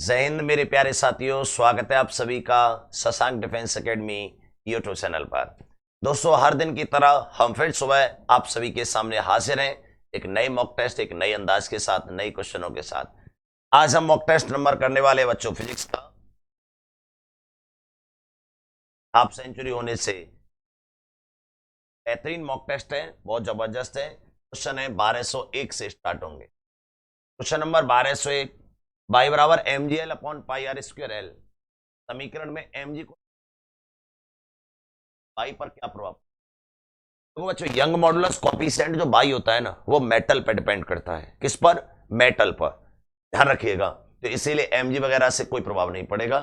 जय हिंद मेरे प्यारे साथियों, स्वागत है आप सभी का Shashank defence academy YouTube channel पर। दोस्तों, हर दिन की तरह हम फिर सुबह आप सभी के सामने हाजिर हैं एक नए मॉक टेस्ट, एक नए अंदाज के साथ, नए क्वेश्चनों के साथ। आज हम मॉक टेस्ट नंबर करने वाले बच्चों फिजिक्स का हाफ सेंचुरी होने से बेहतरीन मॉक टेस्ट है, बहुत जबरदस्त है। क्वेश्चन है 1201 से स्टार्ट होंगे। क्वेश्चन नंबर 1201, बाई बराबर M G L upon pi R square L. समीकरण में एम जी को बाई पर क्या प्रभाव। तो बच्चों, यंग मॉडुलस कोएफिशिएंट जो बाई होता है ना, वो मेटल पर डिपेंड करता है। किस पर? मेटल पर। ध्यान रखिएगा। तो इसीलिए एमजी वगैरह से कोई प्रभाव नहीं पड़ेगा,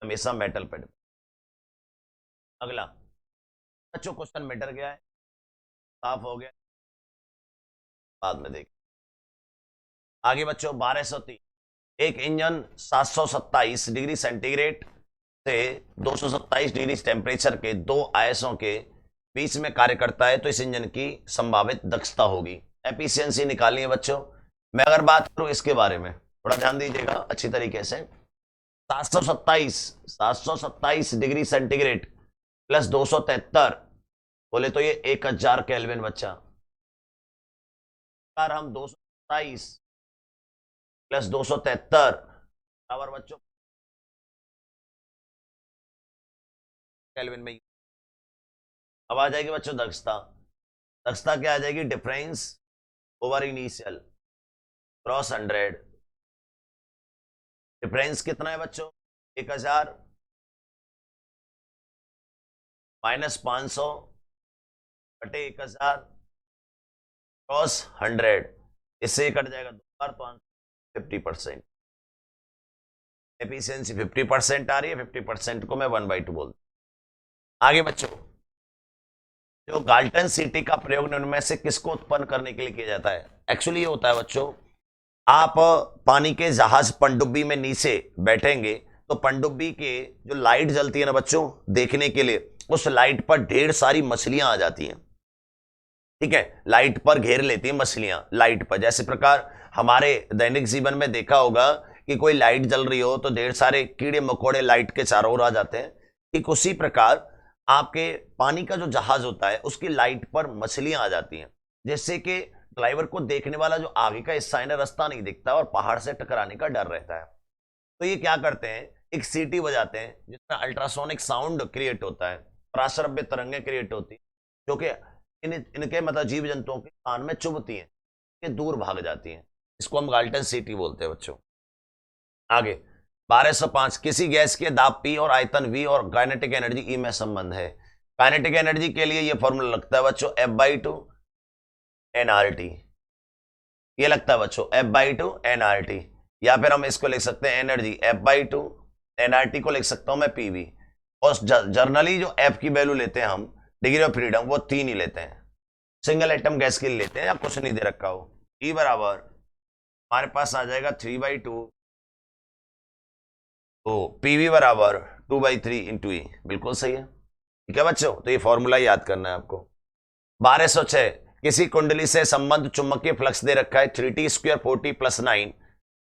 हमेशा मेटल पर। अगला बच्चों, क्वेश्चन मिट गया है, साफ हो गया, बाद में देख। आगे बच्चों 1203, एक इंजन 727 डिग्री सेंटीग्रेड से 227 डिग्री टेम्परेचर के दो आयसों के बीच में कार्य करता है, तो इस इंजन की संभावित दक्षता होगी। एफिशिएंसी निकालनी है बच्चों। मैं अगर बात करूं इसके बारे में, थोड़ा ध्यान दीजिएगा अच्छी तरीके से। 727 डिग्री सेंटीग्रेड प्लस 273 बोले तो ये 1000 केल्विन बच्चा। अगर हम 227 प्लस 273 बराबर बच्चों केल्विन में, अब आ जाएगी बच्चों दक्षता। दक्षता क्या आ जाएगी? Difference over initial cross 100। Difference कितना है बच्चों? 1000 माइनस 500 बटे 1000 क्रॉस 100। इससे कट जाएगा 2 बार, तो 50%। एफिशिएंसी 50% आ रही है, 50% को मैं 1/2 बोलता। आगे बच्चों, जो गाल्टन सीटी का प्रयोग निम्न में से किसको उत्पन्न करने के लिए किया जाता है? एक्चुअली ये होता है बच्चों, आप पानी के जहाज पनडुब्बी में नीचे बैठेंगे तो पनडुब्बी के जो लाइट जलती है ना बच्चों देखने के लिए, उस लाइट पर ढेर सारी मछलियां आ जाती हैं। ठीक है, लाइट पर घेर लेती हैं मछलियां, लाइट पर। जैसे प्रकार हमारे दैनिक जीवन में देखा होगा कि कोई लाइट जल रही हो तो ढेर सारे कीड़े मकोड़े लाइट के चारों ओर आ जाते हैं। ठीक उसी प्रकार आपके पानी का जो जहाज होता है उसकी लाइट पर मछलियां आ जाती हैं, जिससे कि ड्राइवर को देखने वाला जो आगे का हिस्सा है ना, रास्ता नहीं दिखता और पहाड़ से टकराने का डर रहता है। तो ये क्या करते हैं, एक सीटी बजाते हैं जिसमें अल्ट्रासोनिक साउंड क्रिएट होता है, पराश्रव्य तरंगें क्रिएट होती जो कि इनके मतलब जीव जंतुओं के कान में चुभती हैं, ये दूर भाग जाती हैं। इसको हम गाल्टन सीटी बोलते हैं बच्चों। आगे 1205, किसी गैस के दाब P और आयतन V और काइनेटिक एनर्जी E में संबंध है। काइनेटिक एनर्जी के लिए ये फॉर्मूला लगता है बच्चों F/2 nRT। ये लगता है बच्चों F/2 nRT, या फिर हम इसको लिख सकते हैं एनर्जी F/2 nRT को लिख सकता हूं मैं PV। और जर्नली जो F की वैल्यू लेते हैं हम, डिग्री ऑफ फ्रीडम, वो 3 ही लेते हैं। सिंगल एटम गैस के लिए लेते हैं, या कुछ नहीं दे रखा हो। E बराबर हमारे पास आ जाएगा 3/2, तो PV बराबर 2/3 इंटू E। बिल्कुल सही है। ठीक है बच्चों, तो ये फॉर्मूला याद करना है आपको। 1206, किसी कुंडली से संबंध चुंबकीय फ्लक्स दे रखा है 3t² 4t + 9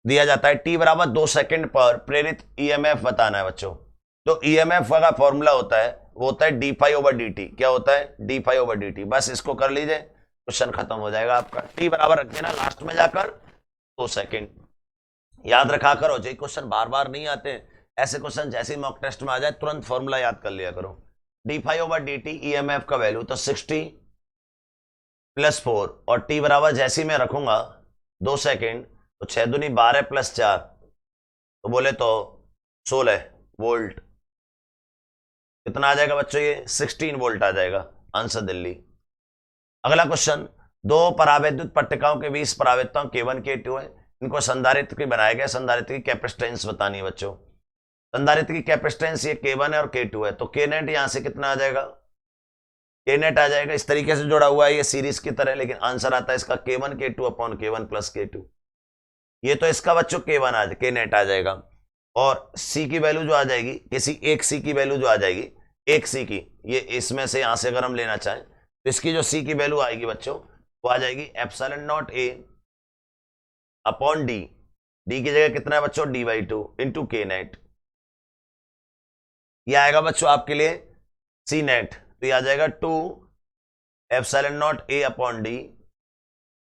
दिया जाता है। t बराबर 2 सेकंड पर प्रेरित ईएमएफ बताना है बच्चों। तो ईएमएफ का फॉर्मूला होता है, वो होता है d∅/dt। क्या होता है? d∅/dt। बस इसको कर लीजिए, क्वेश्चन खत्म हो जाएगा आपका। t बराबर रख देना लास्ट में जाकर 2 सेकंड। याद रखा करो, जो क्वेश्चन बार बार नहीं आते, ऐसे क्वेश्चन जैसे मॉक टेस्ट में आ जाए तुरंत फॉर्मूला याद कर लिया करो। d∅/dt ईएमएफ का वैल्यू तो 60 + 4, और t बराबर जैसे ही मैं रखूंगा 2 सेकंड, तो 6 दूनी 12 + 4, तो बोले तो 16 वोल्ट। कितना आ जाएगा बच्चों? ये 16 वोल्ट आ जाएगा। आंसर दिल्ली। अगला क्वेश्चन, दो परावैद्युत पट्टिकाओं के बीच परावैधता K1 K2 है, इनको संधारित्र की बनाया गया। संधारित्र की कैपेसिटेंस बतानी है बच्चों। संधारित्र की कैपेसिटेंस ये K1 है और K2 है, तो K नेट यहां से कितना आ जाएगा? K नेट आ जाएगा। इस तरीके से जुड़ा हुआ है ये सीरीज की तरह, लेकिन आंसर आता है इसका K1 K2 upon K1 + K2। ये तो इसका बच्चों K1 K नेट आ जाएगा, और C की वैल्यू जो आ जाएगी, किसी एक C की वैल्यू जो आ जाएगी, एक C की, ये इसमें से यहां से अगर हम लेना चाहें तो इसकी जो C की वैल्यू आएगी बच्चों, वो आ जाएगी ε0 A अपॉन D। डी की जगह कितना है बच्चों, d/2 इंटू के नेट। ये आएगा बच्चों आपके लिए सी नेट, तो ये आ जाएगा 2 ε0 a upon D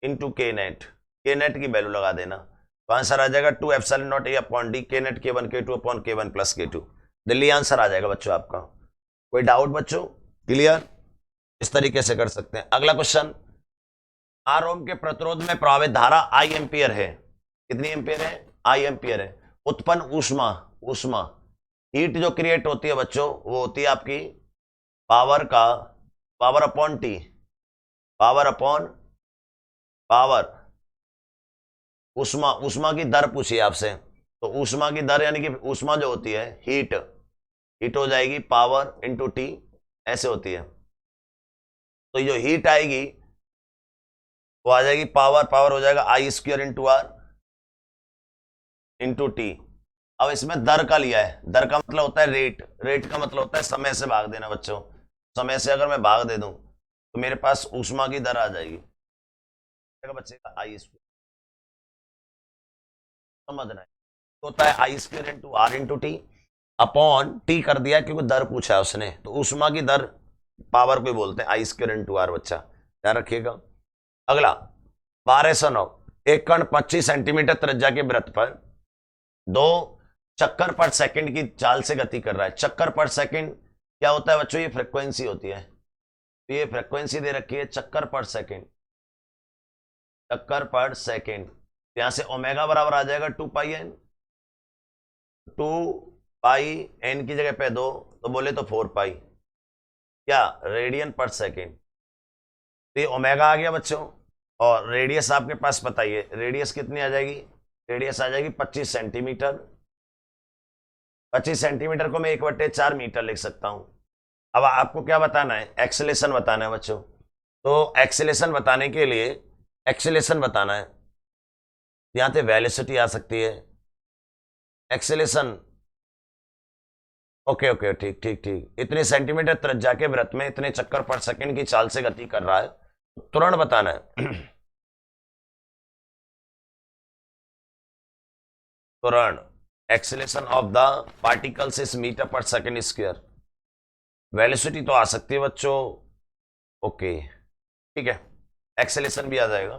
into K net. K net की वैल्यू लगा देना, तो आंसर आ जाएगा 2 ε0 a upon D K net k1 k2 upon k1 plus k2। दिल्ली आंसर आ जाएगा बच्चों आपका। कोई डाउट बच्चों, क्लियर? इस तरीके से कर सकते हैं। अगला क्वेश्चन, 8 ओम के प्रतिरोध में प्रवाहित धारा आई एम्पियर है। कितनी एम्पियर है? आई एम्पियर है। उत्पन्न ऊष्मा, ऊष्मा हीट जो क्रिएट होती है बच्चों, वो होती है आपकी पावर का power upon T, power upon power. ऊष्मा, ऊष्मा की दर पूछिए आपसे, तो ऊष्मा की दर यानी कि ऊष्मा जो होती है हीट, हीट हो जाएगी पावर इंटू टी, ऐसे होती है। तो ये जो हीट आएगी वो आ जाएगी पावर, पावर हो जाएगा I square into R into T. अब इसमें दर का लिया है, दर का मतलब होता है रेट, रेट का मतलब होता है समय से भाग देना बच्चों। समय से अगर मैं भाग दे दूं तो मेरे पास ऊष्मा की दर आ जाएगी बच्चे का आई स्क्वायर, समझना है, तो होता है I square into R into T upon T कर दिया क्योंकि दर पूछा है उसने, तो ऊष्मा की दर पावर को बोलते हैं आई स्क्वायर इंटू आर। बच्चा ध्यान रखिएगा। अगला 1209, एक कण 25 सेंटीमीटर त्रिज्या के वृत्त पर 2 चक्कर पर सेकंड की चाल से गति कर रहा है। चक्कर पर सेकंड क्या होता है बच्चों? ये फ्रीक्वेंसी होती है, तो ये फ्रीक्वेंसी दे रखी है चक्कर पर सेकंड, चक्कर पर सेकंड। यहां से ओमेगा बराबर आ जाएगा 2πn, 2πn की जगह पे 2 तो बोले तो 4π, क्या रेडियन पर सेकंड। तो ये ओमेगा आ गया बच्चों, और रेडियस आपके पास बताइए, रेडियस कितनी आ जाएगी? रेडियस आ जाएगी 25 सेंटीमीटर। 25 सेंटीमीटर को मैं 1/4 मीटर लिख सकता हूं। अब आपको क्या बताना है? एक्सेलेरेशन बताना है बच्चों। तो एक्सेलेरेशन बताने के लिए, एक्सेलेरेशन बताना है, यहां से वेलोसिटी आ सकती है, एक्सेलेरेशन। ओके ओके, ठीक ठीक ठीक। इतने सेंटीमीटर त्रिज्या के वृत्त में इतने चक्कर पर सेकंड की चाल से गति कर रहा है, तुरंत बताना है। तुरंत acceleration of the particles is metre पर सेकंड स्क्वायर। वेलोसिटी तो आ सकती है बच्चों, ओके ठीक है, एक्सेलेरेशन भी आ जाएगा।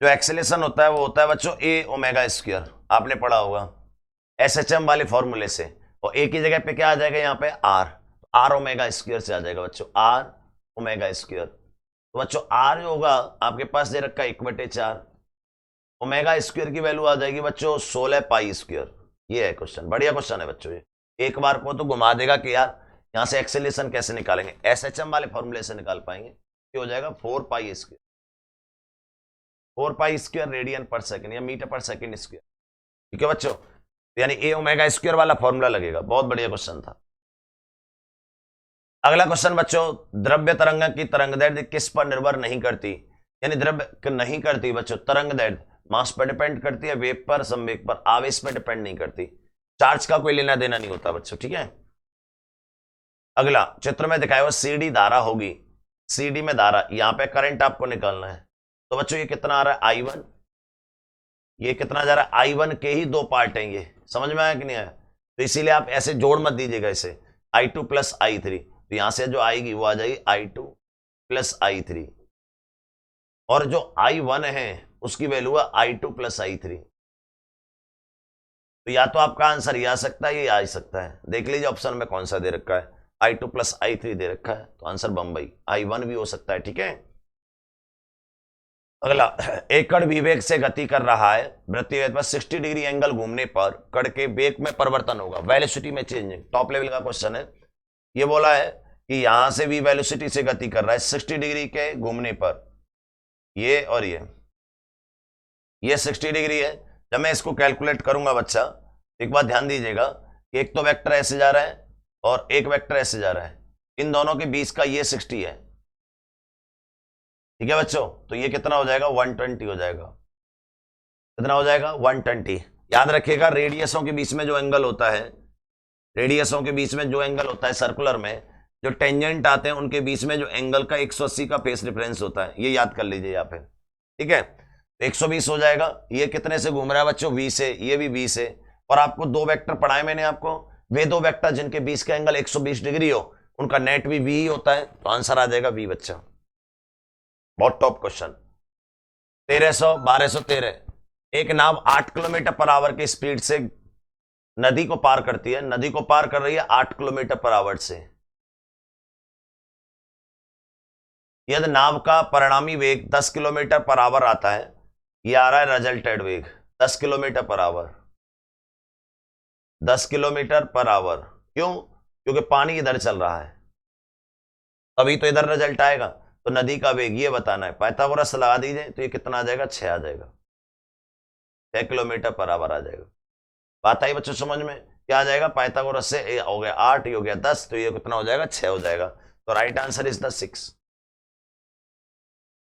जो एक्सेलेरेशन होता है वो होता है बच्चों ए ओमेगा स्क्वायर, आपने पढ़ा होगा एसएचएम वाले फॉर्मूले से। और ए की जगह पे क्या आ जाएगा? यहाँ पे आर, आर ओमेगा स्क्वायर से आ जाएगा बच्चों, आर ओमेगा स्क्वायर। तो बच्चों आर जो होगा आपके पास दे रखा है 1/4, ओमेगा स्क्वायर की वैल्यू आ जाएगी बच्चों 16 पाई स्क्वायर। ये है क्वेश्चन, बढ़िया क्वेश्चन है बच्चों। ये एक बार को तो घुमा देगा कि यार यहां से एक्सेलेरेशन कैसे निकालेंगे, एसएचएम वाले फॉर्मूले से निकाल पाएंगे। ये हो जाएगा 4π स्क्वायर, 4π स्क्वायर रेडियन पर सेकंड या मीटर पर सेकंड स्क्वायर। ठीक है बच्चों, यानी ए ओमेगा स्क्वायर वाला फॉर्मूला लगेगा। बहुत बढ़िया क्वेश्चन था। अगला क्वेश्चन बच्चों, द्रव्य तरंग की तरंग दैर्ध्य किस पर निर्भर नहीं करती? यानी द्रव्य नहीं करती बच्चों, तरंग दैर्ध्य मास पर डिपेंड करती है, वेग पर, संवेग पर, आवेश पर डिपेंड नहीं करती। चार्ज का कोई लेना देना नहीं होता बच्चों, ठीक है। अगला चित्र में दिखाया हुआ सीडी धारा होगी, सीडी में धारा, यहां पे करंट आपको निकालना है। तो बच्चों ये कितना आ रहा है? I1, ये कितना जा रहा है? I1 के ही 2 पार्ट हैं, ये समझ में आया कि नहीं आया? तो इसीलिए आप ऐसे जोड़ मत दीजिएगा इसे, I2 प्लस I3। तो यहां से जो आएगी वो आ जाएगी I2 प्लस I3, और जो I1 है उसकी वैल्यू है I2 प्लस I3। तो या तो आपका आंसर ये आ सकता है, ये आ सकता है। देख लीजिए ऑप्शन में कौन सा दे रखा है, I2 प्लस I3 दे रखा है, तो आंसर बम्बई। I1 भी हो सकता है, ठीक है। अगला, एक कण विवेक से गति कर रहा है, वृत्तीय वेग पर 60 डिग्री एंगल घूमने पर कण के वेग में परिवर्तन होगा, वेलोसिटी में चेंजिंग। टॉप लेवल का क्वेश्चन है। ये बोला है कि यहां से भी वेलोसिटी से गति कर रहा है 60 डिग्री के घूमने पर, ये और ये 60 डिग्री है। जब मैं इसको कैलकुलेट करूंगा बच्चा, एक बात ध्यान दीजिएगा, एक तो वेक्टर ऐसे जा रहा है और एक वेक्टर ऐसे जा रहा है, इन दोनों के बीच का ये 60 है, ठीक है बच्चों। तो ये कितना हो जाएगा? 120 हो जाएगा। कितना हो जाएगा? 120। याद रखिएगा रेडियसों के बीच में जो एंगल होता है, रेडियसों के बीच में जो एंगल होता है सर्कुलर में, जो टेंजेंट आते हैं उनके बीच में जो एंगल का 180 का फेस डिफरेंस होता है, ये याद कर लीजिए यहाँ पे, ठीक है। 120 हो जाएगा। ये कितने से घूम रहा है बच्चों? v से। ये भी v से। और आपको दो वेक्टर पढ़ाए मैंने आपको, वे दो वेक्टर जिनके बीच का एंगल 120 डिग्री हो उनका नेट भी v ही होता है, तो आंसर आ जाएगा v बच्चा। बहुत टॉप क्वेश्चन। 1213। एक नाव 8 किलोमीटर पर आवर की स्पीड से नदी को पार करती है। नदी को पार कर रही है 8 किलोमीटर पर आवर से। यदि नाव का परिणामी वेग 10 किलोमीटर पर आवर आता है, यह आ रहा है रिजल्टेड वेग 10 kilometre per hour. 10 kilometre per hour क्यों? क्योंकि पानी इधर चल रहा है, तभी तो इधर रिजल्ट आएगा। तो नदी का वेग ये बताना है, पाइथागोरस लगा दीजिए तो ये कितना आ जाएगा? 6 आ जाएगा। 6 किलोमीटर पर आवर आ जाएगा। बात आई बच्चों समझ में? क्या आ जाएगा? पाइथागोरस से ये हो गया 8, ये हो गया 10, तो ये कितना हो जाएगा? 6 हो जाएगा। तो right answer is the 6।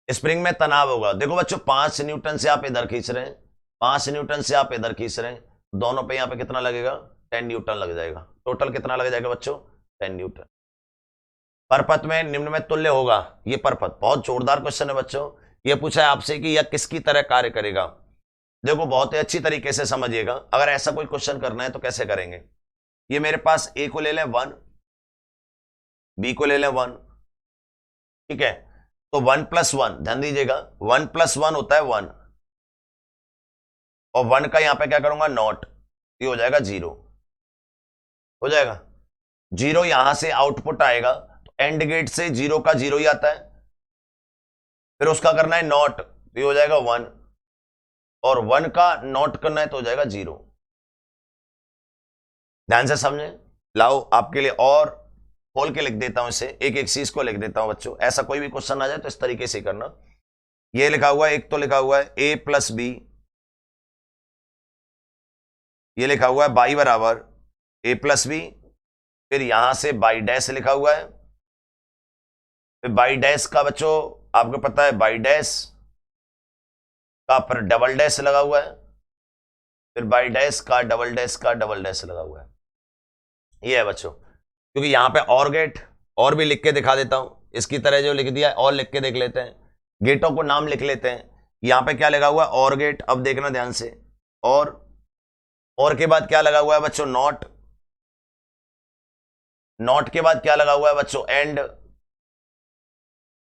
Spring में तनाव होगा, देखो बच्चों 5 न्यूटन से आप इधर खींच रहे हैं, 5 न्यूटन से आप इधर खींच रहे हैं, दोनों पे यहाँ पे कितना लगेगा? 10 न्यूटन लग जाएगा। टोटल कितना लग जाएगा बच्चों? 10 न्यूटन। परपथ में निम्न में तुल्य होगा। ये परपथ बहुत जोरदार क्वेश्चन है बच्चों। ये पूछा है आपसे कि यह किसकी तरह कार्य करेगा। देखो बहुत ही अच्छी तरीके से समझिएगा, अगर ऐसा कोई क्वेश्चन करना है तो कैसे करेंगे। ये मेरे पास ए को ले लें 1, बी को ले लें 1, ठीक है। तो 1 + 1, ध्यान दीजिएगा 1 + 1 होता है 1, और 1 का यहां पे क्या करूंगा? नॉट, ये हो जाएगा 0, हो जाएगा 0। यहां से आउटपुट आएगा तो एंड गेट से 0 का 0 ही आता है, फिर उसका करना है नॉट, तो ये हो जाएगा 1, और 1 का नॉट करना है तो हो जाएगा 0। ध्यान से समझे। लाओ आपके लिए और खोल के लिख देता हूं इसे, एक एक चीज को लिख देता हूं बच्चों, ऐसा कोई भी क्वेश्चन आ जाए तो इस तरीके से करना। ये लिखा हुआ है, एक तो लिखा हुआ है a + b, ये लिखा हुआ है y बराबर a + b, फिर यहां से y डैश लिखा हुआ है, फिर y डैश का बच्चों आपको पता है y डैश का पर डबल डैश लगा हुआ है, फिर y डैश का डबल डैश का डबल डैश लगा हुआ है। ये है बच्चों, क्योंकि यहां पे और गेट और भी लिख के दिखा देता हूं, इसकी तरह जो लिख दिया है और लिख के देख लेते हैं, गेटों को नाम लिख लेते हैं। यहां पे क्या लगा हुआ है? और गेट। अब देखना ध्यान से, और के बाद क्या लगा हुआ है बच्चों? नॉट। नॉट के बाद क्या लगा हुआ है बच्चों? एंड।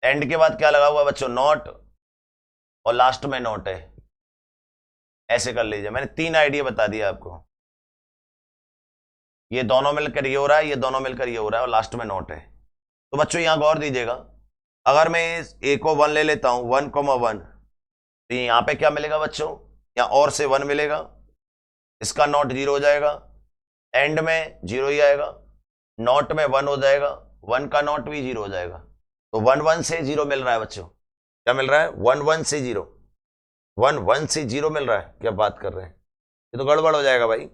एंड के बाद क्या लगा हुआ है बच्चों? नॉट, और लास्ट में नॉट है। ऐसे कर लीजिए, मैंने 3 आइडिया बता दिया आपको। ये दोनों मिलकर ये हो रहा है, ये दोनों मिलकर ये हो रहा है, और लास्ट में नॉट है। तो बच्चों यहां गौर दीजिएगा, अगर मैं ए को 1 ले लेता हूं, 1,1, तो यहां पे क्या मिलेगा बच्चों? यहां और से 1 मिलेगा, इसका नॉट 0 हो जाएगा, एंड में 0 ही आएगा, नॉट में 1 हो जाएगा, 1 का नॉट भी 0 हो जाएगा। तो 1 1 से 0 मिल रहा है बच्चों। क्या मिल रहा है? 1 1 से 0, 1 1 से 0 मिल रहा है। क्या बात कर रहे हैं, ये तो गड़बड़ हो जाएगा भाई।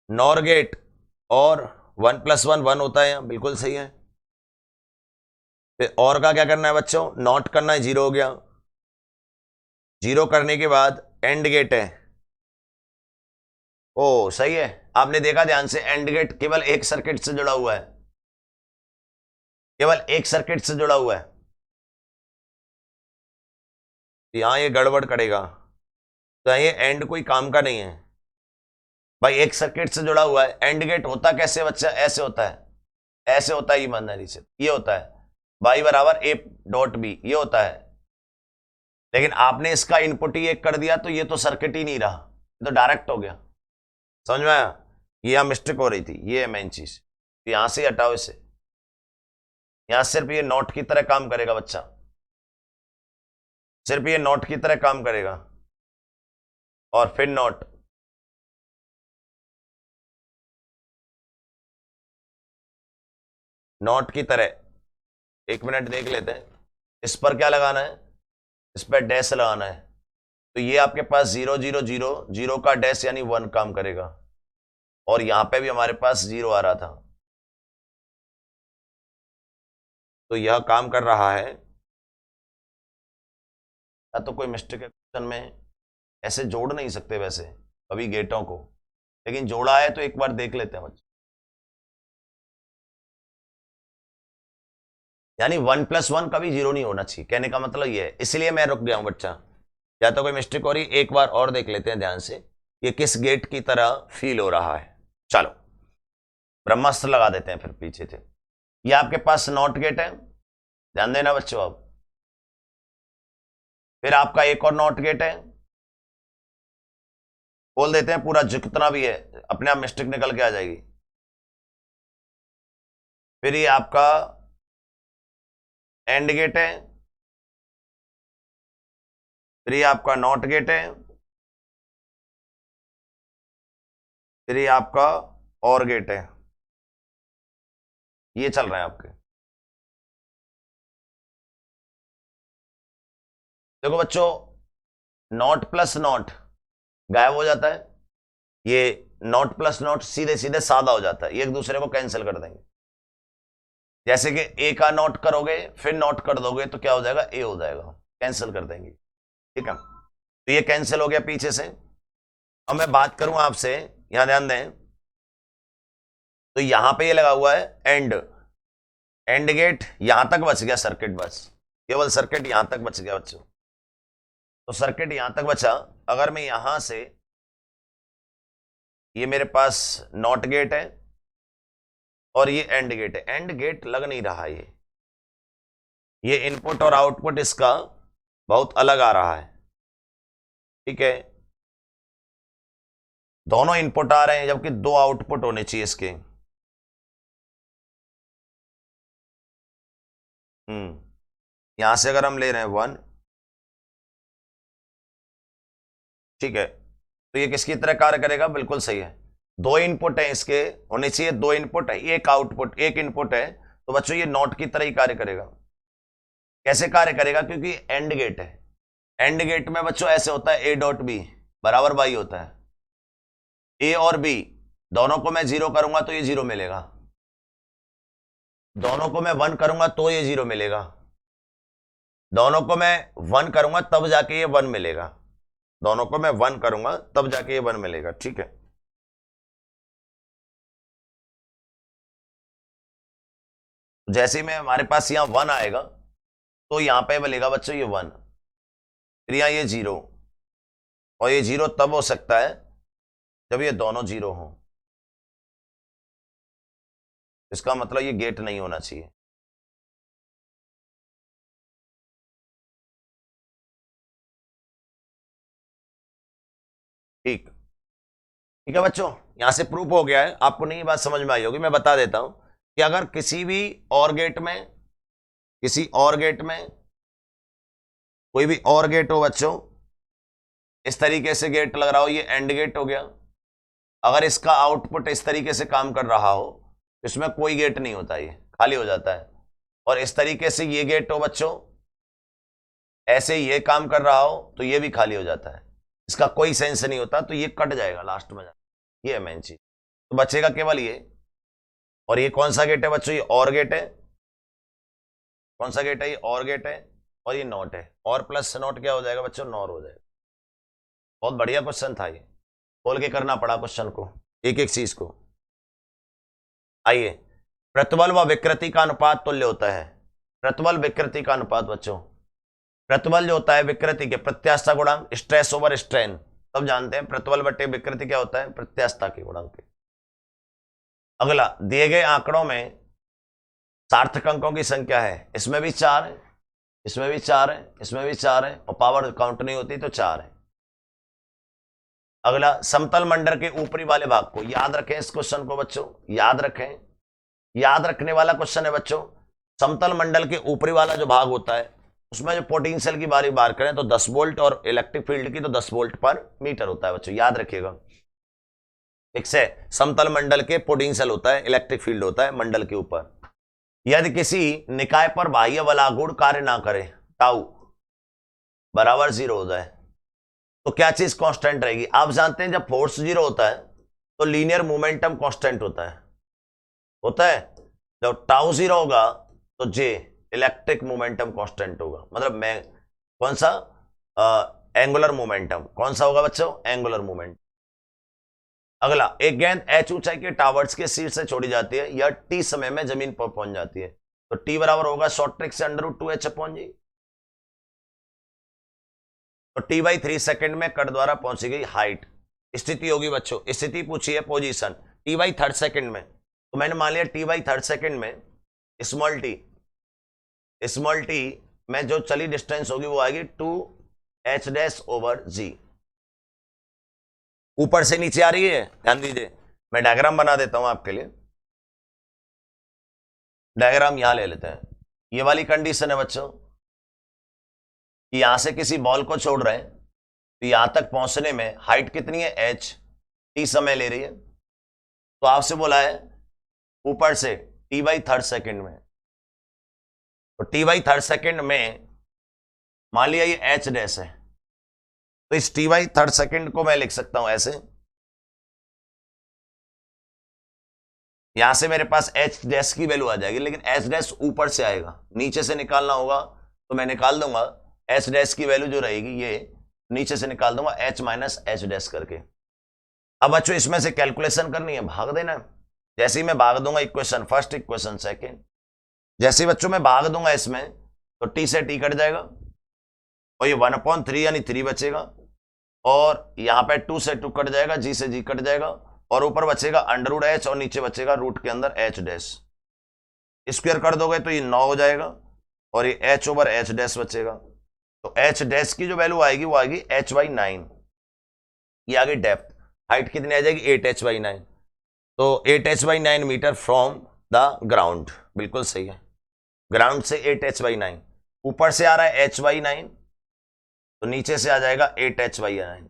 नॉर गेट और 1 + 1 1 होता है यहां, बिल्कुल सही है। फिर और का क्या करना है बच्चों? नॉट करना है, 0 हो गया। 0 करने के बाद एंड गेट है। ओ सही है, आपने देखा ध्यान से, एंड गेट केवल एक सर्किट से जुड़ा हुआ है, केवल एक सर्किट से जुड़ा हुआ है। यहां ये गड़बड़ करेगा, तो ये एंड कोई काम का नहीं है भाई, एक सर्किट से जुड़ा हुआ है। एंड गेट होता कैसे बच्चा? ऐसे होता है, ऐसे होता है ईमानदारी से, ये होता है y बराबर a.b, ये होता है। लेकिन आपने इसका इनपुट ही एक कर दिया, तो ये तो सर्किट ही नहीं रहा, ये तो डायरेक्ट हो गया। समझ में आया? ये यहां मिस्टेक हो रही थी, ये है मेन चीज। तो यहां से हटाओ इसे, यहां सिर्फ ये नोट की तरह काम करेगा बच्चा, सिर्फ ये नोट की तरह काम करेगा, और फिर नोट। नोट की तरह 1 मिनट देख लेते हैं। इस पर क्या लगाना है? इस पर डैश लगाना है, तो ये आपके पास 0 0 0 0 का डैश यानी 1 काम करेगा, और यहां पे भी हमारे पास 0 आ रहा था, तो यह काम कर रहा है। या तो कोई मिस्टेक है क्वेश्चन में, ऐसे जोड़ नहीं सकते वैसे अभी गेटों को, लेकिन जोड़ा है तो एक बार देख लेते हैं बच्चे। यानी 1+1 कभी 0 नहीं होना चाहिए, कहने का मतलब ये है। इसलिए मैं रुक गया हूं बच्चा, या तो कोई मिस्टेक हो रही, एक बार और देख लेते हैं ध्यान से, ये किस गेट की तरह फील हो रहा है। चलो ब्रह्मास्त्र लगा देते हैं फिर पीछे से। ये आपके पास नॉट गेट है, ध्यान देना बच्चों। अब फिर आपका एक और नॉट गेट है, बोल देते हैं पूरा जितना भी है, अपने आप मिस्टेक निकल के आ जाएगी। फिर ये आपका एंड गेट है, फिर ये आपका नॉट गेट है, फिर ये आपका और गेट है। ये चल रहे हैं आपके। देखो बच्चों, नॉट प्लस नॉट गायब हो जाता है, ये नॉट प्लस नॉट सीधे सीधे सादा हो जाता है, ये एक दूसरे को कैंसिल कर देंगे। जैसे कि ए का नॉट करोगे फिर नॉट कर दोगे तो क्या हो जाएगा, ए हो जाएगा, कैंसिल कर देंगे। ठीक है, तो ये कैंसिल हो गया पीछे से। अब मैं बात करूं आपसे, यहां ध्यान दें, तो यहां पे ये लगा हुआ है एंड गेट, यहां तक बच गया सर्किट, बस केवल सर्किट यहां तक बच गया बच्चों। तो सर्किट यहां तक बचा। अगर मैं यहां से, ये मेरे पास नॉट गेट है और ये एंड गेट है, एंड गेट लग नहीं रहा, ये इनपुट और आउटपुट इसका बहुत अलग आ रहा है। ठीक है, दोनों इनपुट आ रहे हैं जबकि दो आउटपुट होने चाहिए इसके। यहां से अगर हम ले रहे हैं 1, ठीक है, तो ये किसकी तरह कार्य करेगा, बिल्कुल सही है। दो इनपुट है इसके, होने चाहिए दो इनपुट है, एक आउटपुट एक इनपुट है, तो बच्चों ये नॉट की तरह ही कार्य करेगा। कैसे कार्य करेगा, क्योंकि एंड गेट है। एंड गेट में बच्चों ऐसे होता है, ए डॉट बी बराबर बाई होता है। ए और बी दोनों को मैं 0 करूंगा तो ये 0 मिलेगा, दोनों को मैं 1 करूंगा तो ये 0 मिलेगा, दोनों को मैं 1 करूंगा तब जाके ये 1 मिलेगा, दोनों को मैं 1 करूंगा तब जाके ये 1 मिलेगा। ठीक है, जैसे ही मैं हमारे पास यहां 1 आएगा तो यहां पे मिलेगा बच्चों ये 1, फिर यहां ये 0, और ये 0 तब हो सकता है जब ये दोनों 0 हो। इसका मतलब ये गेट नहीं होना चाहिए। ठीक, ठीक है बच्चों, यहां से प्रूफ हो गया है, आपको नहीं बात समझ में आई होगी, मैं बता देता हूं कि अगर किसी भी और गेट में, किसी और गेट में कोई भी और गेट हो बच्चों, इस तरीके से गेट लग रहा हो, ये एंड गेट हो गया, अगर इसका आउटपुट इस तरीके से काम कर रहा हो, इसमें कोई गेट नहीं होता, ये खाली हो जाता है। और इस तरीके से ये गेट हो बच्चों, ऐसे ये काम कर रहा हो तो ये भी खाली हो जाता है, इसका कोई सेंस नहीं होता, तो ये कट जाएगा लास्ट में जाकर, ये है मेन चीज। तो बचेगा केवल ये, और ये कौन सा गेट है बच्चों, ये और गेट है। कौन सा गेट है, ये और गेट है, और ये नॉट है, और प्लस नॉट क्या हो जाएगा बच्चों, नॉर हो जाएगा। बहुत बढ़िया क्वेश्चन था ये, खोल के करना पड़ा क्वेश्चन को, एक एक चीज को। आइए, प्रतिबल व विकृति का अनुपात तुल्य होता है। प्रतिबल विकृति का अनुपात बच्चों, प्रतिबल जो होता है विकृति के प्रत्यास्थता गुणांक, स्ट्रेस ओवर स्ट्रेन, तब जानते हैं प्रतिबल बटे विकृति क्या होता है, प्रत्यास्थता के गुणांक। अगला, दिए गए आंकड़ों में सार्थक अंकों की संख्या है, इसमें भी 4 है, इसमें भी 4 है, इसमें भी 4 है, और पावर काउंट नहीं होती तो 4 है। अगला, समतल मंडल के ऊपरी वाले भाग को, याद रखें इस क्वेश्चन को बच्चों, याद रखें, याद रखने वाला क्वेश्चन है बच्चों। समतल मंडल के ऊपरी वाला जो भाग होता है उसमें जो पोटेंशियल की बात करें तो 10 वोल्ट, और इलेक्ट्रिक फील्ड की तो 10 वोल्ट पर मीटर होता है बच्चों, याद रखिएगा। ठीक से, समतल मंडल के पोटेंशियल होता है, इलेक्ट्रिक फील्ड होता है मंडल के ऊपर। यदि किसी निकाय पर बाह्य बलागुण कार्य ना करे, टाउ बराबर 0 हो जाए, तो क्या चीज कांस्टेंट रहेगी। आप जानते हैं जब फोर्स 0 होता है तो लीनियर मोमेंटम कांस्टेंट होता है। जब टाउ 0 होगा तो जे इलेक्ट्रिक मोमेंटम कांस्टेंट होगा, मतलब मैं कौन सा, एंगुलर मोमेंटम, कौन सा होगा बच्चों, एंगुलर मोमेंट। अगला, एक गेंद h ऊंचाई के टावर्स के शीर्ष से छोड़ी जाती है, यह t समय में जमीन पर पहुंच जाती है, तो टी बराबर होगा शॉर्ट ट्रिक से √2h/g। तो टी बाई 3 सेकेंड में कट द्वारा पहुंची गई हाइट। स्थिति होगी बच्चों, स्थिति पूछी है पोजीशन टी बाई 3 सेकेंड में, तो मैंने मान लिया टी बाई 3 सेकेंड में स्मॉल टी में जो चली डिस्टेंस होगी वो आएगी 2h-g। ऊपर से नीचे आ रही है, ध्यान दीजिए, मैं डायग्राम बना देता हूं आपके लिए। डायग्राम यहां ले लेते हैं। ये वाली कंडीशन है बच्चों कि यहां से किसी बॉल को छोड़ रहे हैं, तो यहां तक पहुंचने में हाइट कितनी है h, t समय ले रही है। तो आपसे बोला है ऊपर से t बाई 3 सेकेंड में, तो t बाई 3 सेकेंड में मान लिया ये h डैश है, तो इस t बाई 3 सेकेंड को मैं लिख सकता हूं ऐसे, यहां से मेरे पास h डैश की वैल्यू आ जाएगी, लेकिन h डैश ऊपर से आएगा, नीचे से निकालना होगा तो मैं निकाल दूंगा h डैश की वैल्यू जो रहेगी ये नीचे से निकाल दूंगा h माइनस h डैश करके। अब बच्चों इसमें से कैलकुलेशन करनी है, भाग देना। जैसे ही मैं भाग दूंगा इक्वेशन फर्स्ट इक्वेशन सेकेंड, जैसे ही बच्चों मैं भाग दूंगा इसमें तो t से t कट जाएगा और ये 1/3 यानी 3 बचेगा, और यहां पे 2 से 2 कट जाएगा, g से g कट जाएगा, और ऊपर बचेगा √h और नीचे बचेगा रूट के अंदर h डैश। स्क्वायर कर दोगे तो ये 9 हो जाएगा और ये h/h डैश बचेगा। तो h डैश की जो वैल्यू आएगी वो आएगी h/9। ये आगे डेप्थ, हाइट कितनी आ जाएगी 8h/9। तो 8h/9 metre from the ground, बिल्कुल सही है, ग्राउंड से 8h/9। ऊपर से आ रहा है h/9 तो नीचे से आ जाएगा 8h/9।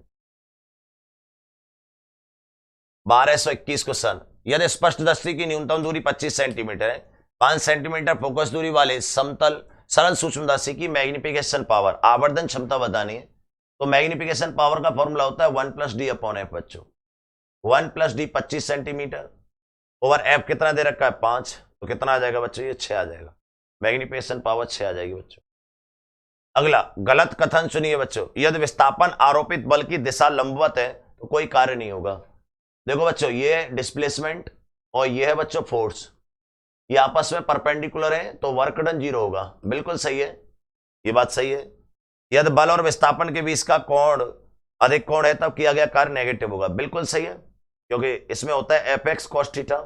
1221 क्वेश्चन। यदि स्पष्ट दृष्टि की न्यूनतम दूरी 25 सेंटीमीटर है, 5 सेंटीमीटर फोकस दूरी वाले समतल सरल सूक्ष्मदर्शी की मैग्निफिकेशन पावर, आवर्धन क्षमता बतानी है, तो मैग्निफिकेशन पावर का फॉर्मूला होता है 1+d/f बच्चों। 1+d 25 सेंटीमीटर ओवर f कितना दे रखा है 5, तो कितना आ जाएगा बच्चों, ये 6 आ जाएगा, मैग्निफिकेशन पावर 6 आ जाएगी बच्चों। अगला गलत कथन सुनिए बच्चों, यदि विस्थापन आरोपित बल की दिशा लंबवत है तो कोई कार्य नहीं होगा। देखो बच्चों ये डिस्प्लेसमेंट और ये है बच्चों फोर्स, ये आपस में परपेंडिकुलर है तो वर्क डन 0 होगा, बिल्कुल सही है, ये बात सही है। यदि बल और विस्थापन के बीच का कोण अधिक कोण है तब किया गया कार्य नेगेटिव होगा, बिल्कुल सही है, क्योंकि इसमें होता है fx cos थीटा,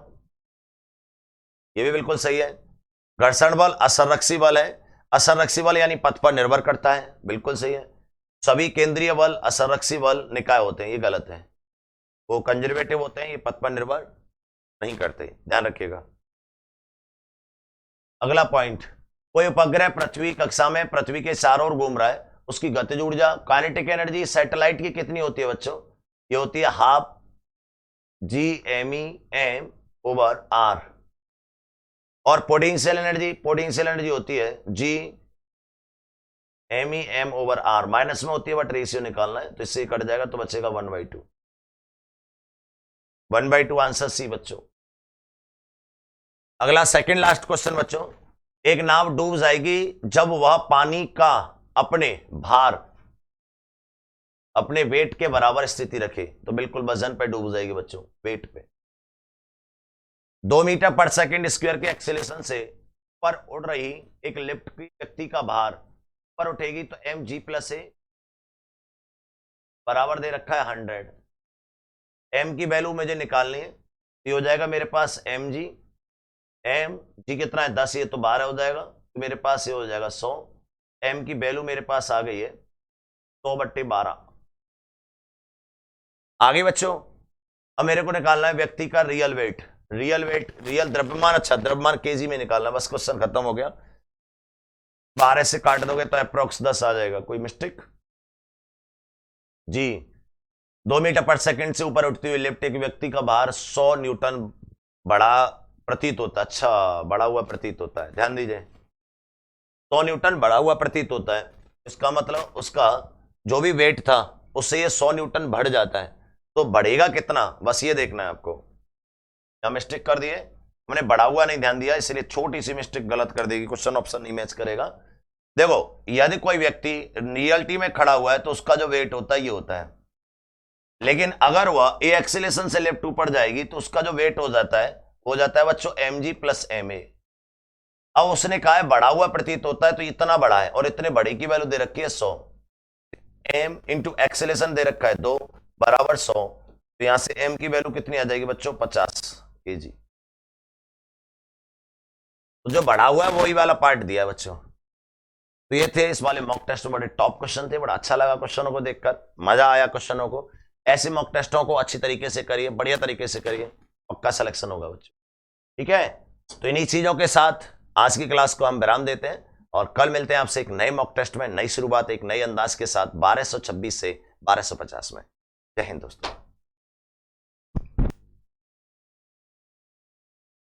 ये भी बिल्कुल सही है। घर्षण बल असंरक्षी बल है, असंरक्षी बल यानी पथ पर निर्भर करता है, बिल्कुल सही है। सभी केंद्रीय बल असंरक्षी बल निकाय होते हैं, ये गलत है, वो कंजर्वेटिव होते हैं, ये पथ पर निर्भर नहीं करते, ध्यान रखिएगा। अगला पॉइंट, कोई उपग्रह पृथ्वी कक्षा में पृथ्वी के चारों ओर घूम रहा है, उसकी गतिज ऊर्जा काइनेटिक एनर्जी सैटेलाइट की कितनी होती है बच्चों, ये होती है हाफ Gmem/r। और पोटेंशियल एनर्जी होती है Gmem/r, माइनस में होती है बट रेशियो निकालना है, तो इससे कट जाएगा तो बचेगा 1/2। 1/2 आंसर सी बच्चों। अगला सेकंड लास्ट क्वेश्चन बच्चों, एक नाव डूब जाएगी जब वह पानी का अपने भार अपने वेट के बराबर स्थिति रखे, तो बिल्कुल वजन पे डूब जाएगी बच्चों, वेट पे। 2 मीटर पर सेकंड स्क्वायर के एक्सेलेरेशन से पर उड़ रही एक लिफ्ट की व्यक्ति का भार पर उठेगी तो mg+a बराबर दे रखा है 100। m की वैल्यू मुझे निकालनी है, तो हो जाएगा मेरे पास mg कितना है 10, ये तो 12 हो जाएगा, तो मेरे पास ये हो जाएगा 100। m की वैल्यू मेरे पास आ गई है 100/12। आगे बच्चों अब मेरे को निकालना है व्यक्ति का रियल द्रव्यमान, अच्छा द्रव्यमान केजी में निकालना, बस क्वेश्चन खत्म हो गया। 12 से काट दोगे तो अप्रोक्स 10 आ जाएगा, कोई मिस्टेक जी। 2 मीटर पर सेकंड से ऊपर उठती हुई लिफ्ट एक व्यक्ति का भार 100 न्यूटन बड़ा प्रतीत होता है, अच्छा बड़ा हुआ प्रतीत होता है, ध्यान दीजिए 100 न्यूटन बड़ा हुआ प्रतीत होता है, इसका मतलब उसका जो भी वेट था उससे ये 100 न्यूटन बढ़ जाता है, तो बढ़ेगा कितना, बस ये देखना है आपको। क्या मिस्टेक कर दिए, मैंने बढ़ा हुआ नहीं ध्यान दिया, इसलिए छोटी सी मिस्टेक गलत कर देगी, क्वेश्चन ऑप्शन नहीं मैच करेगा। देखो यदि कोई व्यक्ति रियलिटी में खड़ा हुआ है तो उसका जो वेट होता है ये होता है, लेकिन अगर वह ए एक्सेलेरेशन से लेफ्ट ऊपर जाएगी तो उसका जो वेट हो जाता है बच्चों mg+ma। अब उसने कहा है बढ़ा हुआ प्रतीत होता है, तो इतना बड़ा है और इतने बड़े की वैल्यू दे रखी है 100, एम इंटू एक्सेलेशन दे रखा है 2 बराबर 100, तो यहां से एम की वैल्यू कितनी आ जाएगी बच्चों 50 kg। तो जो बढ़ा हुआ है वही वाला पार्ट दिया है बच्चों। तो ये थे इस वाले मॉक टेस्ट में, बड़े टॉप क्वेश्चन थे, बड़ा अच्छा लगा क्वेश्चनों को देखकर, मजा आया क्वेश्चनों को। ऐसे मॉक टेस्टों को अच्छी तरीके से करिए, बढ़िया तरीके से करिए, पक्का सिलेक्शन होगा बच्चों, ठीक है। तो इन्हीं चीजों के साथ आज की क्लास को हम विराम देते हैं और कल मिलते हैं आपसे एक नए मॉक टेस्ट में, नई शुरुआत एक नए अंदाज के साथ 1226 से 1250 में। जय हिंद दोस्तों।